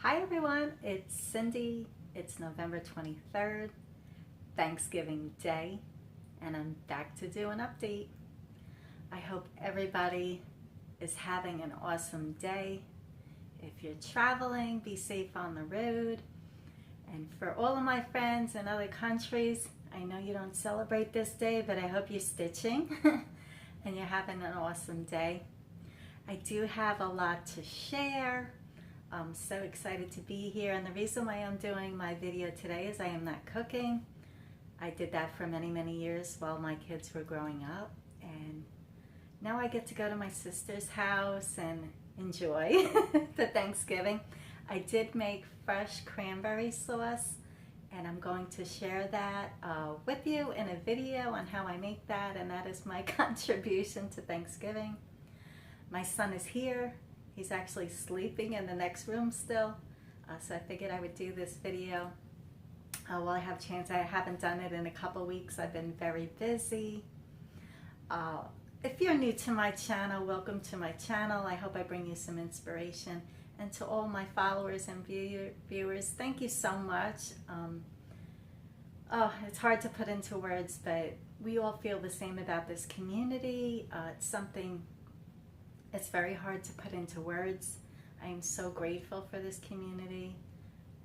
Hi everyone, it's Cindy. It's November 23rd, Thanksgiving Day, and I'm back to do an update. I hope everybody is having an awesome day. If you're traveling, be safe on the road. And for all of my friends in other countries, I know you don't celebrate this day, but I hope you're stitching and you're having an awesome day. I do have a lot to share. I'm so excited to be here, and the reason why I'm doing my video today is I am not cooking. I did that for many years while my kids were growing up, and now I get to go to my sister's house and enjoy the Thanksgiving. I did make fresh cranberry sauce, and I'm going to share that with you in a video on how I make that, and that is my contribution to Thanksgiving. My son is here. He's actually sleeping in the next room still, so I figured I would do this video while I have a chance. I haven't done it in a couple weeks. I've been very busy. If you're new to my channel, welcome to my channel. I hope I bring you some inspiration. And to all my followers and viewers, thank you so much. It's hard to put into words, but we all feel the same about this community. It's something it's very hard to put into words. I am so grateful for this community.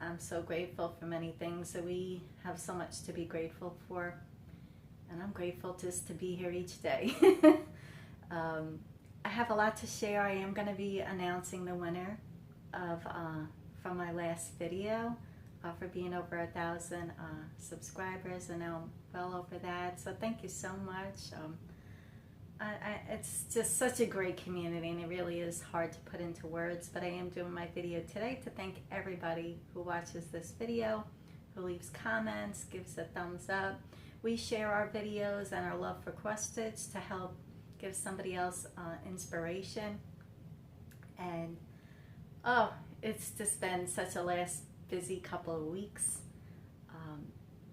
I'm so grateful for many things that we have so much to be grateful for. And I'm grateful just to be here each day. I have a lot to share. I am going to be announcing the winner of from my last video for being over 1,000 subscribers, and now I'm well over that. So thank you so much. It's just such a great community, and it really is hard to put into words, but I am doing my video today to thank everybody who watches this video, who leaves comments, gives a thumbs up. We share our videos and our love for cross stitch to help give somebody else inspiration. And it's just been such a last busy couple of weeks.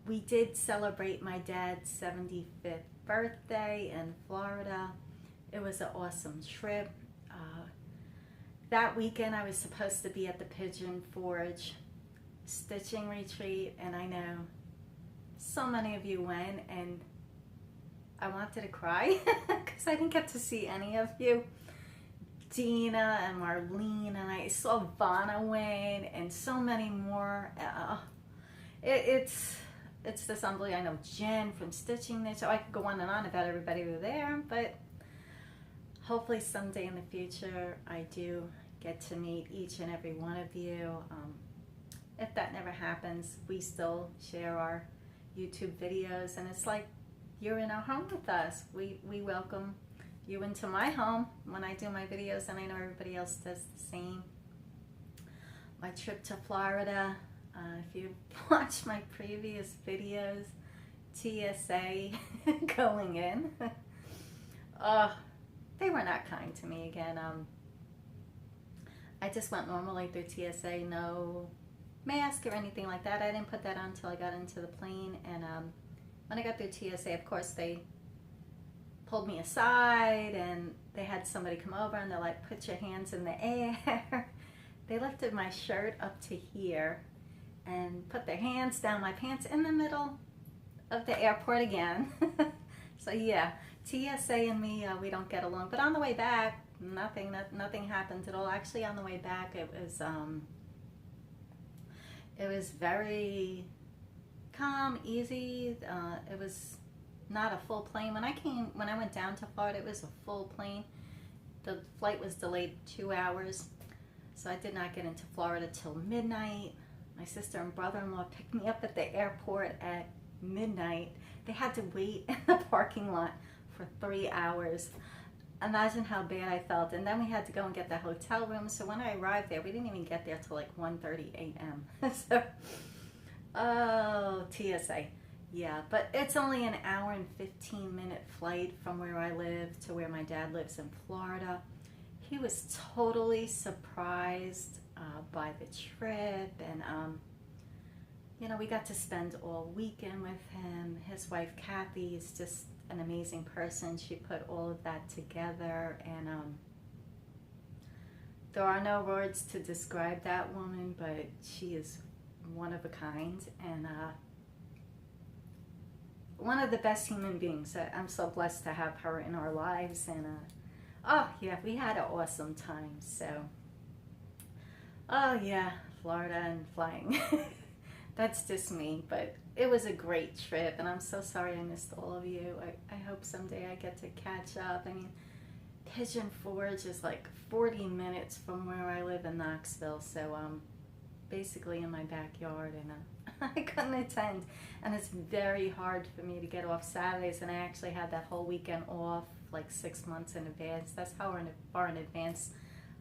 We did celebrate my dad's 75th birthday in Florida. It was an awesome trip. That weekend I was supposed to be at the Pigeon Forge stitching retreat, and I know so many of you went, and I wanted to cry because I didn't get to see any of you. Dina and Marlene, and I saw Vanna win, and so many more. It's this unbelievable. I know Jen from Stitching Niche. So I could go on and on about everybody who were there, but hopefully someday in the future I do get to meet each and every one of you. If that never happens, we still share our YouTube videos, and it's like you're in our home with us. We welcome you into my home when I do my videos, and I know everybody else does the same. My trip to Florida, if you watch my previous videos, TSA going in, they were not kind to me again. I just went normally through TSA, no mask or anything like that. I didn't put that on until I got into the plane, and when I got through TSA, of course, they pulled me aside, and they had somebody come over, and they're like, put your hands in the air. They lifted my shirt up to here and put their hands down my pants in the middle of the airport again. So yeah, TSA and me, we don't get along. But on the way back, nothing happened at all. Actually, on the way back, it was very calm, easy. It was not a full plane. When I went down to Florida, it was a full plane. The flight was delayed 2 hours, so I did not get into Florida till midnight. My sister and brother-in-law picked me up at the airport at midnight. They had to wait in the parking lot for 3 hours. Imagine how bad I felt. And then we had to go and get the hotel room. So when I arrived there, we didn't even get there till like 1:30 a.m. So, TSA. Yeah, but it's only an hour and 15-minute flight from where I live to where my dad lives in Florida. He was totally surprised by the trip, and you know, we got to spend all weekend with him. His wife Kathy is just an amazing person. She put all of that together, and there are no words to describe that woman, but she is one of a kind, and one of the best human beings. I'm so blessed to have her in our lives, and oh yeah, we had an awesome time. So oh yeah, Florida and flying. That's just me, but it was a great trip, and I'm so sorry I missed all of you. I hope someday I get to catch up. I mean, Pigeon Forge is like 40 minutes from where I live in Knoxville, so basically in my backyard, and I couldn't attend, and it's very hard for me to get off Saturdays, and I actually had that whole weekend off like 6 months in advance. That's how far in advance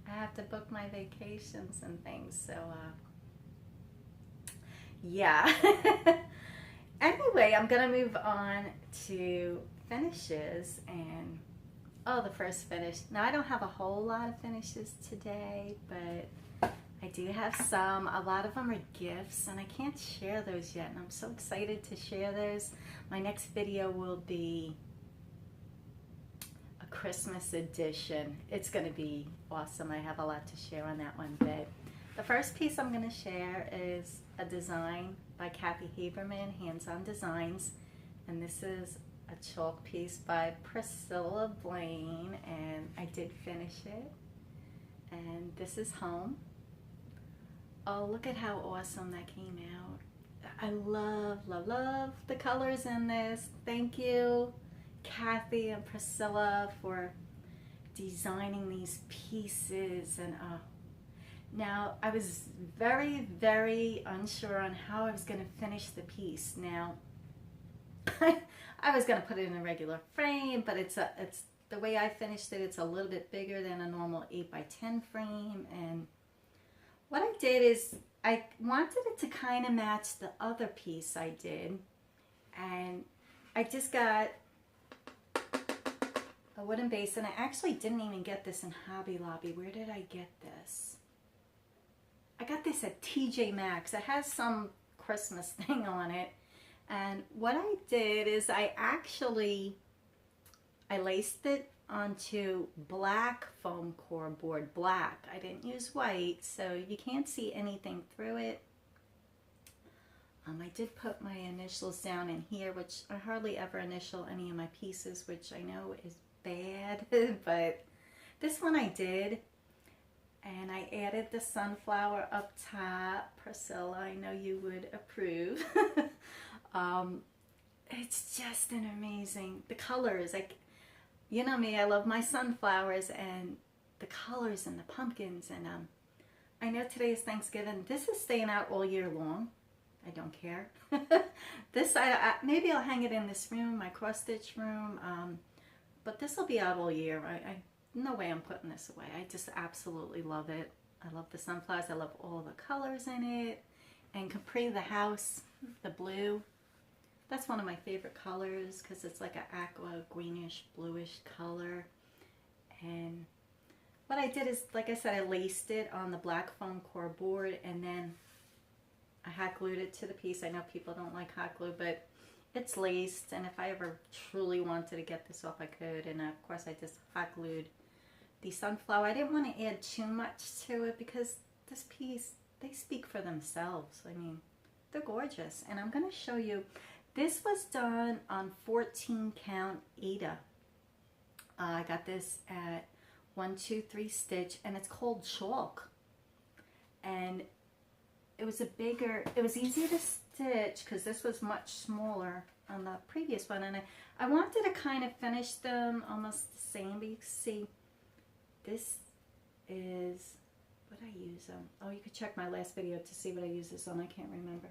I have to book my vacations and things. So yeah. Anyway, I'm gonna move on to finishes, and oh, the first finish. Now, I don't have a whole lot of finishes today, but I do have some. A lot of them are gifts, and I can't share those yet, and I'm so excited to share those. My next video will be a Christmas edition. It's going to be awesome. I have a lot to share on that one, but the first piece I'm going to share is a design by Kathy Haberman, Hands-On Designs, and this is a chalk piece by Priscilla Blaine, and I did finish it, and this is home. Oh, look at how awesome that came out. I love, love, love the colors in this. Thank you, Kathy and Priscilla, for designing these pieces. And now I was very, very unsure on how I was going to finish the piece. Now, I was going to put it in a regular frame, but it's the way I finished it, it's a little bit bigger than a normal 8x10 frame. And what I did is I wanted it to kind of match the other piece I did, and I just got a wooden base, and I actually didn't even get this in Hobby Lobby. Where did I get this? I got this at TJ Maxx. It has some Christmas thing on it. And what I did is I laced it onto black foam core board, black. I didn't use white, so you can't see anything through it. I did put my initials down in here, which I hardly ever initial any of my pieces, which I know is bad, but this one I did. And I added the sunflower up top. Priscilla, I know you would approve. It's just an amazing, the colors, like, you know me, I love my sunflowers, and the colors and the pumpkins. And I know today is Thanksgiving. This is staying out all year long. I don't care. This, maybe I'll hang it in this room, my cross stitch room, but this will be out all year. No way I'm putting this away. I just absolutely love it. I love the sunflowers. I love all the colors in it. And Capri the house, the blue. That's one of my favorite colors because it's like an aqua greenish bluish color. And what I did is, like I said, I laced it on the black foam core board, and then I hot glued it to the piece. I know people don't like hot glue, but it's laced, and if I ever truly wanted to get this off, I could. And of course I just hot glued the sunflower. I didn't want to add too much to it because this piece, they speak for themselves. I mean, they're gorgeous. And I'm going to show you, this was done on 14 count Aida. I got this at 1-2-3 stitch, and it's called chalk. And it was it was easy to stitch because this was much smaller on the previous one. And I wanted to kind of finish them almost the same, but you can see this is what I use them. Oh, you could check my last video to see what I use this on. I can't remember.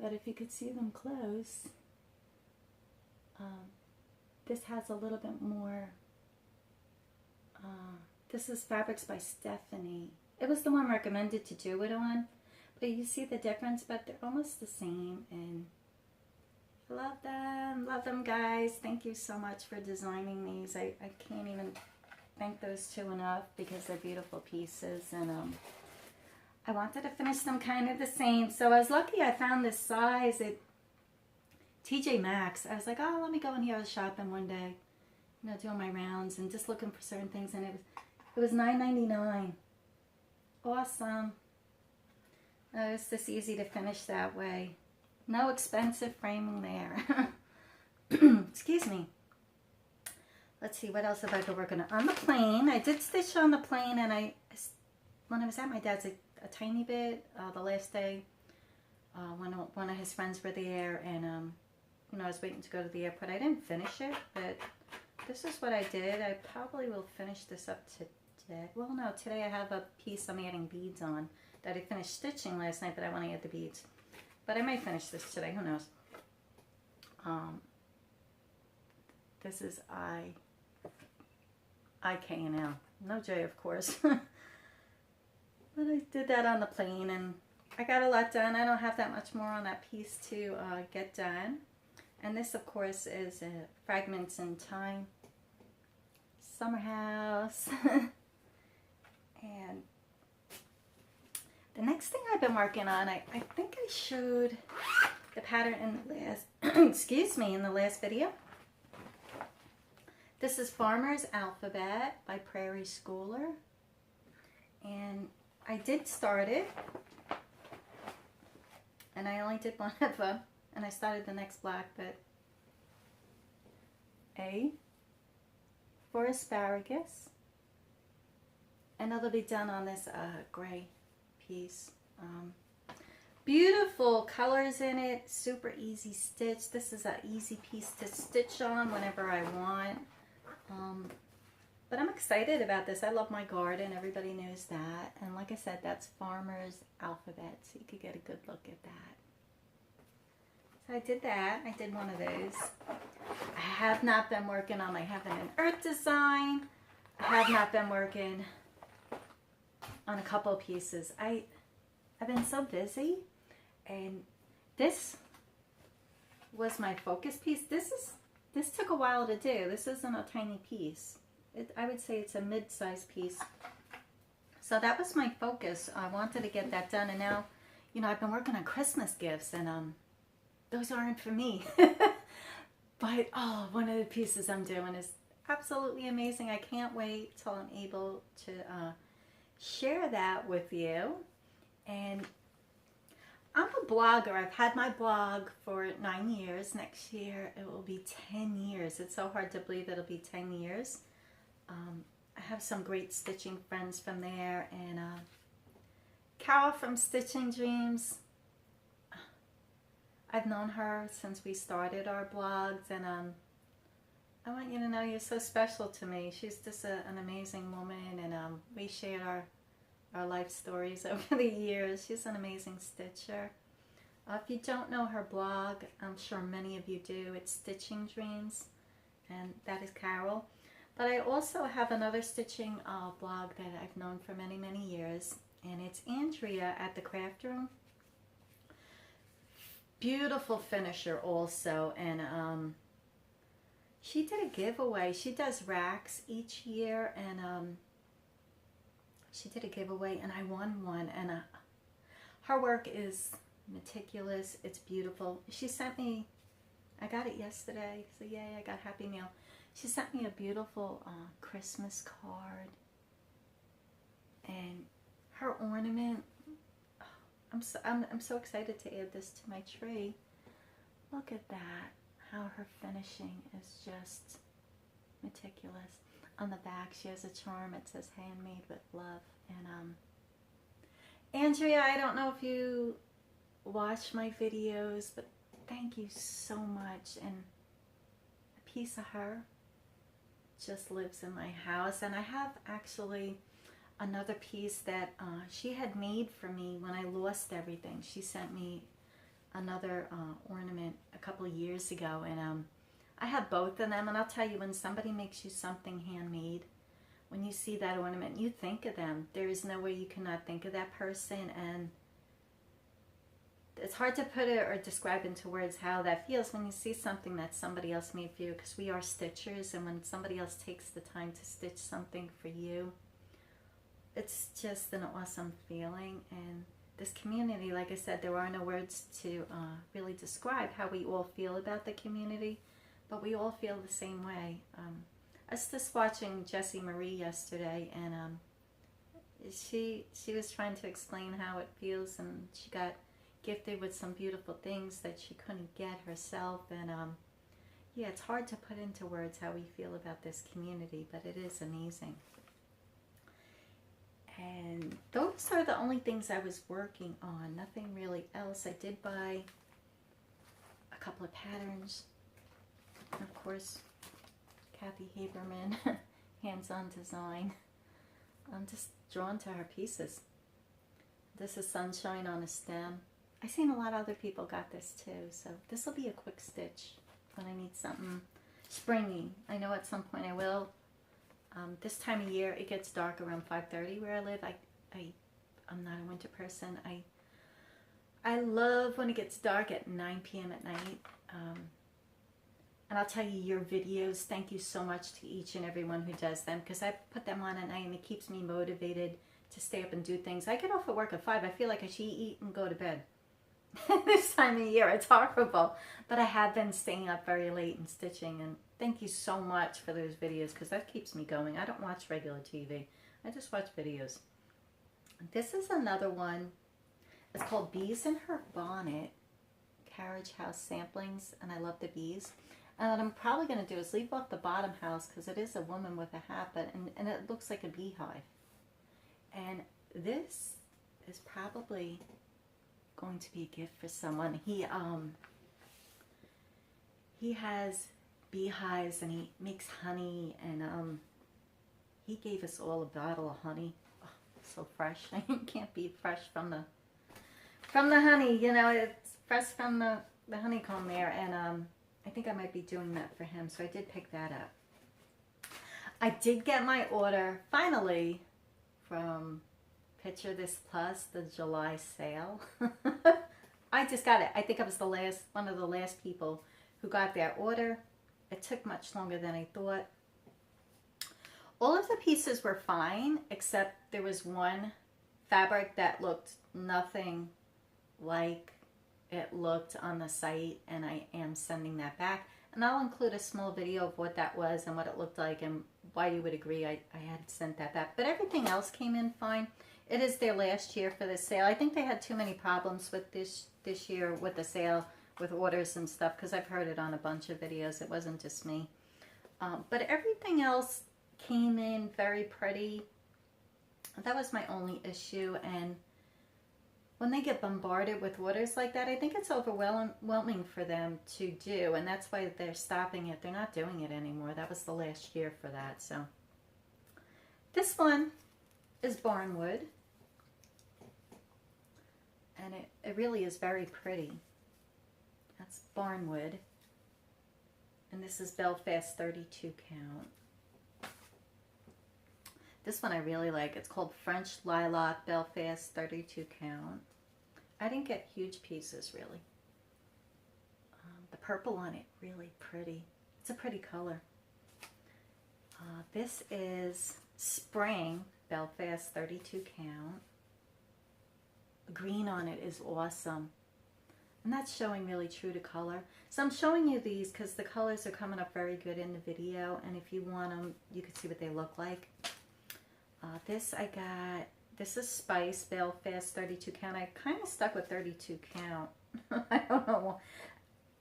But if you could see them close, this has a little bit more. This is Fabrics by Stephanie. It was the one recommended to do it on. But you see the difference, but they're almost the same. And I love them guys. Thank you so much for designing these. I can't even thank those two enough because they're beautiful pieces. And I wanted to finish them kind of the same. So I was lucky I found this size at TJ Maxx. I was like, oh, let me go in here. I was shopping one day, you know, doing my rounds and just looking for certain things, and it was $9.99. awesome. Oh, it's just easy to finish that way. No expensive framing there. Excuse me. Let's see, what else have I been working on the plane? I did stitch on the plane, and when I was at my dad's a tiny bit the last day when one of his friends were there, and you know, I was waiting to go to the airport. I didn't finish it, but this is what I did. I probably will finish this up today. Well, no, today I have a piece I'm adding beads on that I finished stitching last night, but I want to add the beads. But I might finish this today, who knows. This is IKNL. No J, of course. But I did that on the plane, and I got a lot done. I don't have that much more on that piece to get done. And this, of course, is Fragments in Time. Summer House. And the next thing I've been working on, I think I showed the pattern in the last, excuse me, in the last video. This is Farmer's Alphabet by Prairie Schooler. And I did start it. And I only did one of them. And I started the next block, but A for asparagus. And it'll be done on this gray piece. Beautiful colors in it, super easy stitch. This is an easy piece to stitch on whenever I want. But I'm excited about this. I love my garden, everybody knows that. And like I said, that's Farmer's Alphabet, so you could get a good look at that. So I did that. I did one of those. I have not been working on my Heaven and Earth design. I have not been working on a couple pieces. I've been so busy, and this was my focus piece. This took a while to do. This isn't a tiny piece. I would say it's a mid-sized piece. So that was my focus. I wanted to get that done, and now, you know, I've been working on Christmas gifts, and those aren't for me. But oh, one of the pieces I'm doing is absolutely amazing. I can't wait till I'm able to share that with you. And I'm a blogger. I've had my blog for 9 years. Next year it will be 10 years. It's so hard to believe it'll be 10 years. I have some great stitching friends from there, and Carol from Stitching Dreams. I've known her since we started our blogs, and I want you to know you're so special to me. She's just an amazing woman, and we shared our life stories over the years. She's an amazing stitcher. If you don't know her blog, I'm sure many of you do. It's Stitching Dreams, and that is Carol. But I also have another stitching blog that I've known for many, many years, and it's Andrea at the Craft Room. Beautiful finisher also, and she did a giveaway. She does racks each year, and she did a giveaway, and I won one, and her work is meticulous. It's beautiful. She sent me, I got it yesterday, so yay, I got Happy Meal. She sent me a beautiful Christmas card, and her ornament, I'm so excited to add this to my tree. Look at that, how her finishing is just meticulous. On the back she has a charm. It says handmade with love. And Andrea, I don't know if you watch my videos, but thank you so much. And a piece of her just lives in my house. And I have actually another piece that she had made for me when I lost everything. She sent me another ornament a couple of years ago, and I have both of them. And I'll tell you, when somebody makes you something handmade, when you see that ornament, you think of them. There is no way you cannot think of that person, and it's hard to put it or describe into words how that feels when you see something that somebody else made for you, because we are stitchers, and when somebody else takes the time to stitch something for you, it's just an awesome feeling. And this community, like I said, there are no words to really describe how we all feel about the community, but we all feel the same way. I was just watching Jessie Marie yesterday, and she was trying to explain how it feels, and she got gifted with some beautiful things that she couldn't get herself. And yeah, it's hard to put into words how we feel about this community, but it is amazing. And those are the only things I was working on, nothing really else. I did buy a couple of patterns. Of course, Kathy Haberman, hands-on design. I'm just drawn to her pieces. This is sunshine on a stem. I've seen a lot of other people got this too, so this will be a quick stitch when I need something springy. I know at some point I will. This time of year it gets dark around 5:30 where I live. I'm not a winter person. I love when it gets dark at 9 p.m. at night. And I'll tell you, your videos, thank you so much to each and everyone who does them, because I put them on at night and it keeps me motivated to stay up and do things. I get off at work at 5. I feel like I should eat and go to bed. This time of year, it's horrible. But I have been staying up very late and stitching, and thank you so much for those videos, because that keeps me going. I don't watch regular TV. I just watch videos. This is another one. It's called Bees in Her Bonnet, Carriage House Samplings, and I love the bees. And what I'm probably going to do is leave off the bottom house, because it is a woman with a hat, but and it looks like a beehive. And this is probably going to be a gift for someone. He has beehives and he makes honey, and he gave us all a bottle of honey. Oh, so fresh. You can't beat fresh from the honey. You know, it's fresh from the honeycomb there, and I think I might be doing that for him, so I did pick that up. I did get my order finally from Picture This Plus, the July sale. I just got it. I think I was one of the last people who got their order. It took much longer than I thought. All of the pieces were fine, except there was one fabric that looked nothing like it looked on the site, and I am sending that back. And I'll include a small video of what that was and what it looked like and why you would agree I had sent that back. But everything else came in fine. It is their last year for the sale. I think they had too many problems with this year with the sale, with orders and stuff, because I've heard it on a bunch of videos. It wasn't just me. But everything else came in very pretty. That was my only issue. And when they get bombarded with orders like that, I think it's overwhelming for them to do, and that's why they're stopping it. They're not doing it anymore. That was the last year for that. So this one is barnwood, and it really is very pretty. That's barnwood, and this is Belfast 32 count. This one I really like. It's called French Lilac Belfast 32 count. I didn't get huge pieces, really. The purple on it, really pretty. It's a pretty color. This is Spring Belfast 32 count. The green on it is awesome. And that's showing really true to color. So I'm showing you these because the colors are coming up very good in the video. And if you want them, you can see what they look like. This I got, this is Spice Belfast 32 count. I kind of stuck with 32 count. I don't know.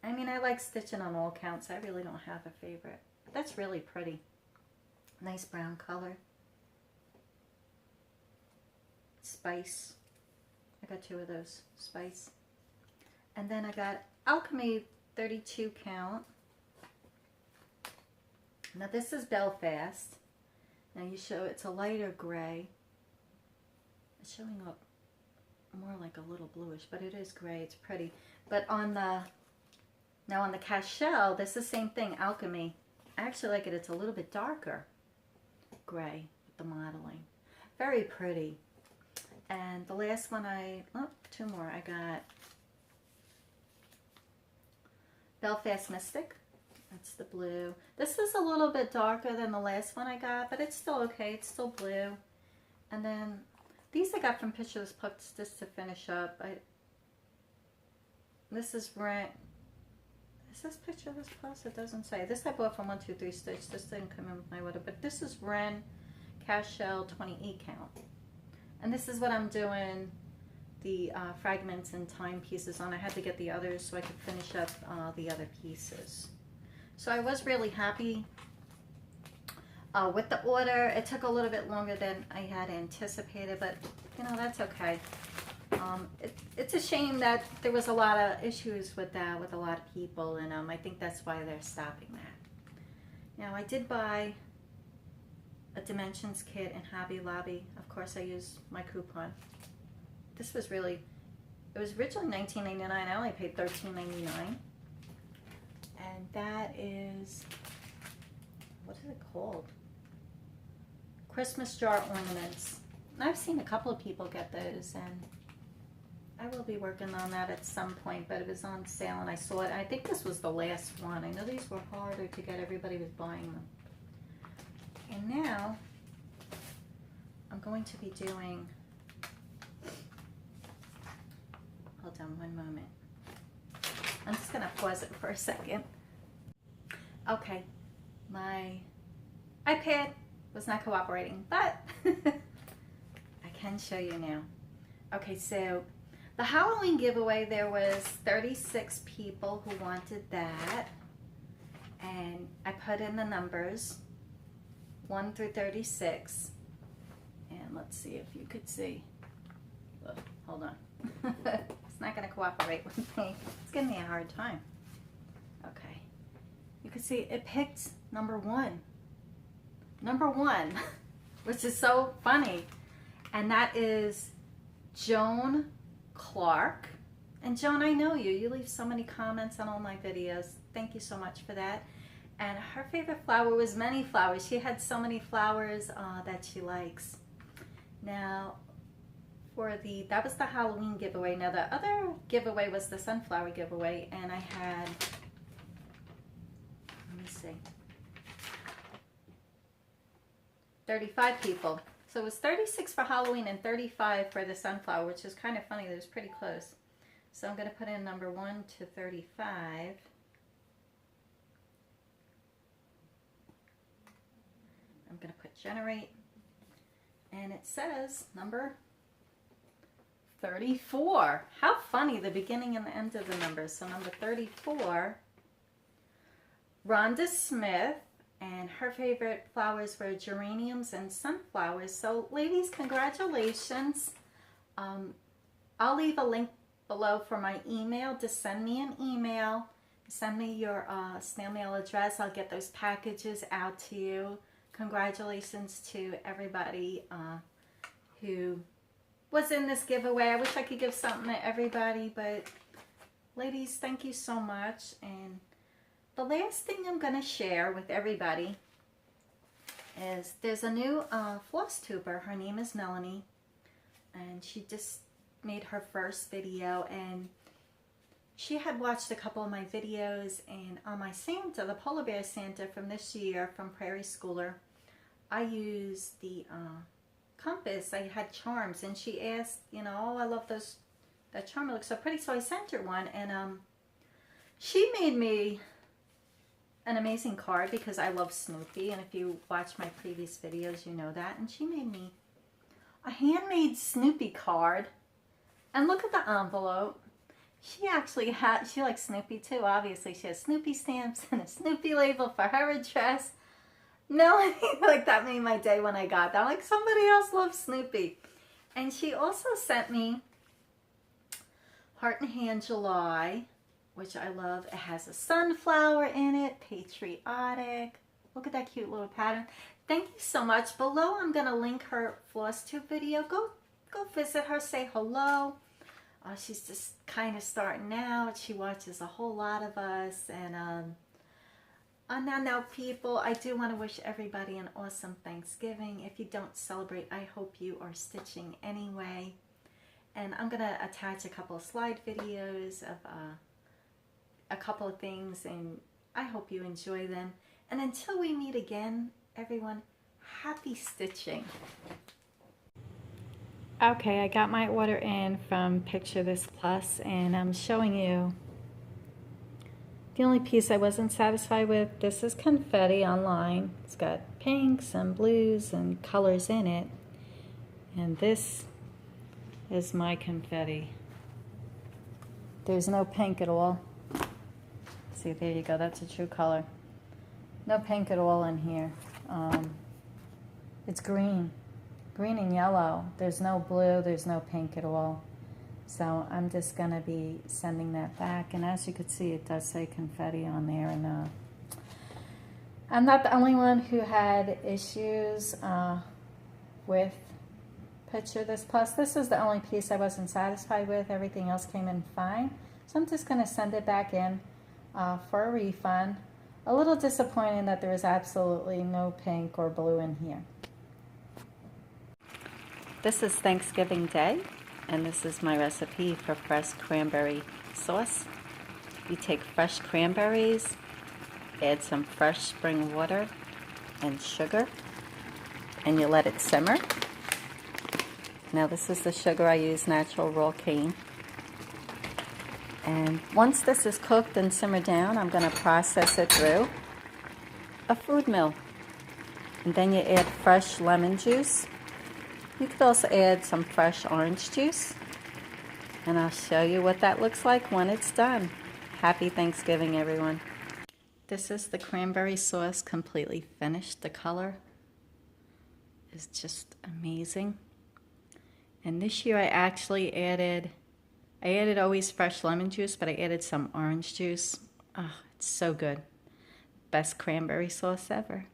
I mean, I like stitching on all counts. I really don't have a favorite. But that's really pretty. Nice brown color. Spice. I got 2 of those. Spice. And then I got Alchemy 32 count. Now this is Belfast. Now you show it's a lighter gray. It's showing up more like a little bluish, but it is gray. It's pretty. But on the Cashel, this is the same thing, Alchemy. I actually like it. It's a little bit darker gray with the modeling. Very pretty. And the last one 2 more. I got Belfast Mystic. That's the blue. This is a little bit darker than the last one I got, but it's still okay. It's still blue. And then these I got from Picture This Plus just to finish up. This is Rent. Is this Picture This Plus? It doesn't say. This I bought from 123 Stitch. This didn't come in with my order, but this is Ren Cashel 28 count. And this is what I'm doing the fragments and timepieces on. I had to get the others so I could finish up the other pieces. So I was really happy with the order. It took a little bit longer than I had anticipated, but you know, that's okay. It's a shame that there was a lot of issues with that with a lot of people, and I think that's why they're stopping that. Now, I did buy a dimensions kit in Hobby Lobby. Of course, I used my coupon. This was really, it was originally $19.99. I only paid $13.99. And that is, what is it called? Christmas jar ornaments. I've seen a couple of people get those, and I will be working on that at some point, but it was on sale and I saw it. I think this was the last one. I know these were harder to get. Everybody was buying them. And now I'm going to be doing, hold on one moment. I'm just going to pause it for a second. Okay, my iPad was not cooperating, but I can show you now. Okay, so the Halloween giveaway, there was 36 people who wanted that, and I put in the numbers 1 through 36, and let's see if you could see. Oh, hold on. It's not going to cooperate with me. It's giving me a hard time. Okay, you can see it picked number 1. Number 1, which is so funny, and that is Joan Clark. And Joan, I know you. You leave so many comments on all my videos. Thank you so much for that. And her favorite flower was many flowers. She had so many flowers that she likes. Now, that was the Halloween giveaway. Now, the other giveaway was the sunflower giveaway, and I had, let me see, 35 people. So it was 36 for Halloween and 35 for the sunflower, which is kind of funny. That was pretty close. So I'm going to put in number 1 to 35. I'm going to put generate. And it says number 34. How funny, the beginning and the end of the numbers. So number 34, Rhonda Smith. And her favorite flowers were geraniums and sunflowers. So ladies, congratulations. I'll leave a link below for my email to send me an email. Send me your snail mail address. I'll get those packages out to you. Congratulations to everybody who was in this giveaway. I wish I could give something to everybody, but ladies, thank you so much. And the last thing I'm going to share with everybody is there's a new Flosstuber. Her name is Melanie, and she just made her first video, and she had watched a couple of my videos, and on my Santa, the polar bear Santa from this year from Prairie Schooler, I used the compass. I had charms, and she asked, you know, oh, I love that charm, it looks so pretty. So I sent her one, and she made me an amazing card because I love Snoopy, and if you watch my previous videos, you know that. And she made me a handmade Snoopy card, and look at the envelope. She actually had, she likes Snoopy too, obviously. She has Snoopy stamps and a Snoopy label for her address. Melanie, like, that made my day when I got that. I'm like, somebody else loves Snoopy. And she also sent me Heart and Hand July, which I love. It has a sunflower in it, patriotic. Look at that cute little pattern. Thank you so much. Below, I'm going to link her Flosstube video. Go visit her, say hello. She's just kind of starting out. She watches a whole lot of us. And now, people, I do want to wish everybody an awesome Thanksgiving. If you don't celebrate, I hope you are stitching anyway. And I'm going to attach a couple of slide videos of a couple of things, and I hope you enjoy them. And until we meet again, everyone, happy stitching. Okay, I got my order in from Picture This Plus, and I'm showing you the only piece I wasn't satisfied with. This is confetti online. It's got pinks and blues and colors in it. And this is my confetti. There's no pink at all. See, there you go, that's a true color. No pink at all in here. It's green and yellow. There's no blue, there's no pink at all. So I'm just gonna be sending that back. And as you can see, it does say confetti on there. And I'm not the only one who had issues with Picture This Plus. This is the only piece I wasn't satisfied with. Everything else came in fine. So I'm just gonna send it back in for a refund. A little disappointing that there is absolutely no pink or blue in here. This is Thanksgiving Day, and this is my recipe for fresh cranberry sauce. You take fresh cranberries, add some fresh spring water and sugar, and you let it simmer. Now this is the sugar I use, natural raw cane. And once this is cooked and simmered down, I'm going to process it through a food mill. And then you add fresh lemon juice. You could also add some fresh orange juice. And I'll show you what that looks like when it's done. Happy Thanksgiving, everyone. This is the cranberry sauce completely finished. The color is just amazing. And this year I actually added always fresh lemon juice, but I added some orange juice. Oh, it's so good. Best cranberry sauce ever.